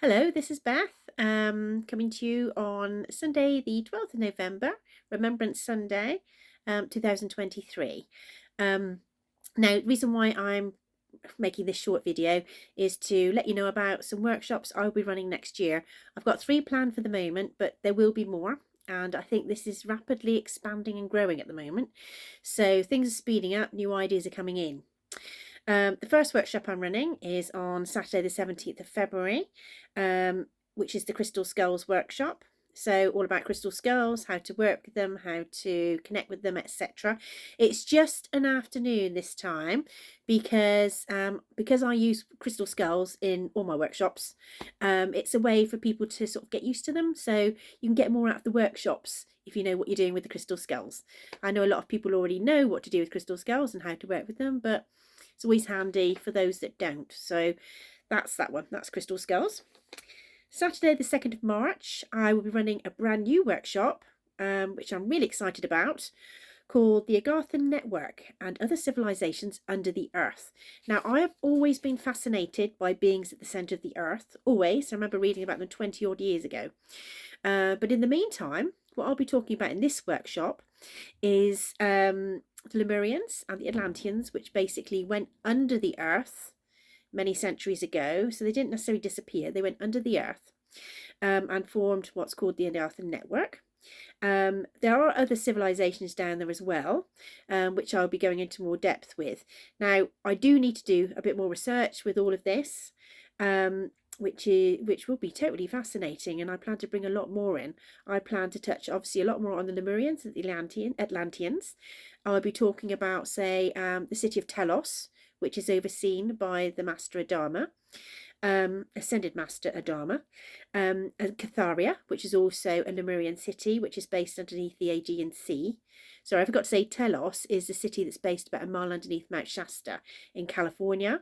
Hello, this is Beth, coming to you on Sunday, the 12th of November, Remembrance Sunday, 2023. Um, Now, the reason why I'm making this short video is to let you know about some workshops I'll be running next year. I've got 3 planned for the moment, but there will be more. And I think this is rapidly expanding and growing at the moment. So things are speeding up, new ideas are coming in. The first workshop I'm running is on Saturday the 17th of February, which is the Crystal Skulls workshop. So all about crystal skulls, how to work with them, how to connect with them, etc. It's just an afternoon this time because I use crystal skulls in all my workshops. It's a way for people to sort of get used to them, so you can get more out of the workshops if you know what you're doing with the crystal skulls. I know a lot of people already know what to do with crystal skulls and how to work with them, but it's always handy for those that don't. So that's that one. That's crystal skulls. Saturday the 2nd of March, I will be running a brand new workshop, which I'm really excited about, called the Agarthan Network and Other Civilisations Under the Earth. Now, I have always been fascinated by beings at the centre of the Earth, always. I remember reading about them 20 odd years ago. But in the meantime, what I'll be talking about in this workshop is the Lemurians and the Atlanteans, which basically went under the earth many centuries ago. So they didn't necessarily disappear, they went under the earth and formed what's called the Agarthan Network. There are other civilizations down there as well, which I'll be going into more depth with. Now, I do need to do a bit more research with all of this, which will be totally fascinating, and I plan to bring a lot more in. I plan to touch obviously a lot more on the Lemurians and the Atlanteans. I'll be talking about, say, the city of Telos, which is overseen by the Master Adama, Ascended Master Adama, and Catharia, which is also a Lemurian city, which is based underneath the Aegean Sea. Sorry, I forgot to say Telos is the city that's based about a mile underneath Mount Shasta in California.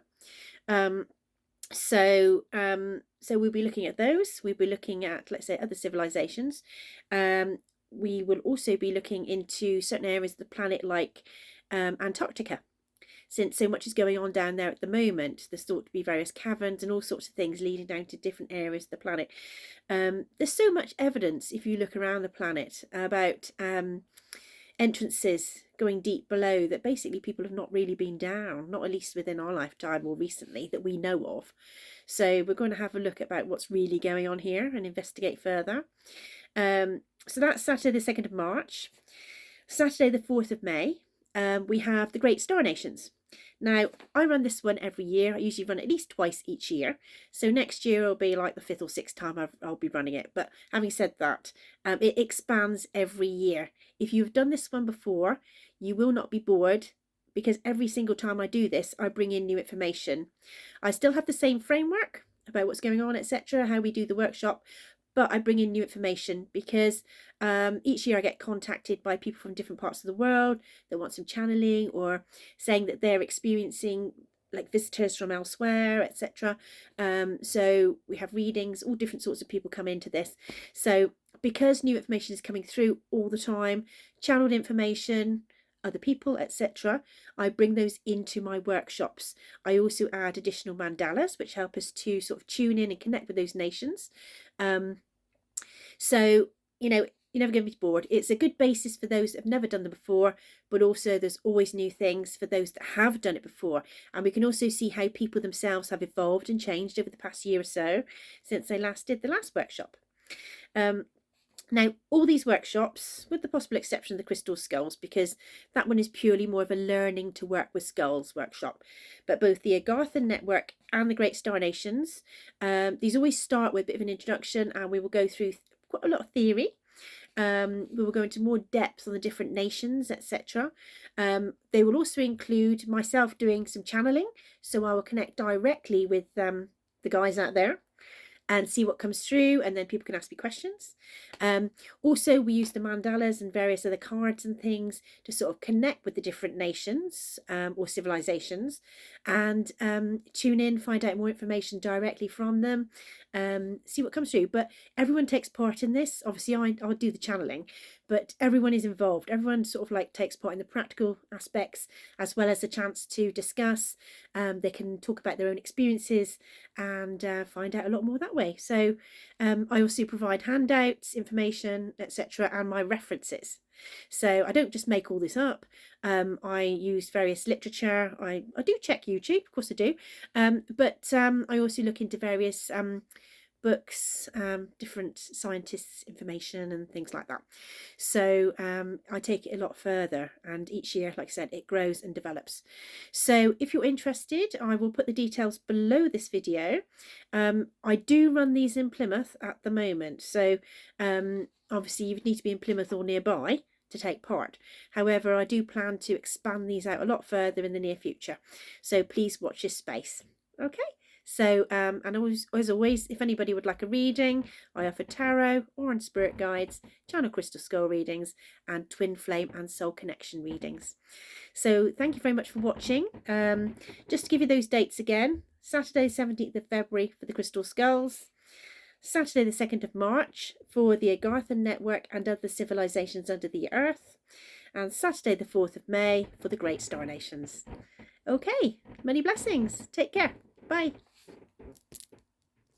So we'll be looking at those. We'll be looking at, let's say, other civilizations. We will also be looking into certain areas of the planet like Antarctica. Since so much is going on down there at the moment, there's thought to be various caverns and all sorts of things leading down to different areas of the planet. There's so much evidence, if you look around the planet, about entrances going deep below that basically people have not really been down, not at least within our lifetime or recently that we know of. So we're going to have a look about what's really going on here and investigate further. So that's Saturday the 2nd of March. Saturday the 4th of May, we have the Great Star Nations. Now, I run this one every year. I usually run it at least twice each year. So next year will be like the 5th or 6th time I'll be running it. But having said that, it expands every year. If you've done this one before, you will not be bored, because every single time I do this, I bring in new information. I still have the same framework about what's going on, etc., how we do the workshop, but I bring in new information because each year I get contacted by people from different parts of the world that want some channeling, or saying that they're experiencing like visitors from elsewhere, etc. So we have readings, all different sorts of people come into this. So because new information is coming through all the time, channeled information, other people, etc., I bring those into my workshops. I also add additional mandalas, which help us to sort of tune in and connect with those nations. So, you're never going to be bored. It's a good basis for those that have never done them before, but also there's always new things for those that have done it before. And we can also see how people themselves have evolved and changed over the past year or so since they last did the last workshop. Now, all these workshops, with the possible exception of the crystal skulls, because that one is purely more of a learning to work with skulls workshop, but both the Agarthan Network and the Great Star Nations, these always start with a bit of an introduction, and we will go through quite a lot of theory. We will go into more depth on the different nations, etc. They will also include myself doing some channeling, so I will connect directly with the guys out there and see what comes through, and then people can ask me questions. Also, we use the mandalas and various other cards and things to sort of connect with the different nations or civilizations, and tune in, find out more information directly from them, see what comes through. But everyone takes part in this. Obviously, I'll do the channeling, but everyone is involved. Everyone sort of like takes part in the practical aspects as well as the chance to discuss. They can talk about their own experiences and find out a lot more that way. So I also provide handouts, information, etc., and my references. So I don't just make all this up. I use various literature. I do check YouTube, of course I do, but I also look into various books, different scientists' information and things like that. So I take it a lot further, and each year, like I said, it grows and develops. So if you're interested, I will put the details below this video. I do run these in Plymouth at the moment, so obviously you need to be in Plymouth or nearby to take part. However, I do plan to expand these out a lot further in the near future, so please watch this space. Okay, so and as always, if anybody would like a reading, I offer tarot, orange spirit guides, channel crystal skull readings, and twin flame and soul connection readings. So thank you very much for watching. Just to give you those dates again: Saturday 17th of February for the crystal skulls, Saturday the 2nd of March for the Agarthan network and other civilizations under the earth, and Saturday the 4th of May for the great star nations. Okay, many blessings. Take care. Bye.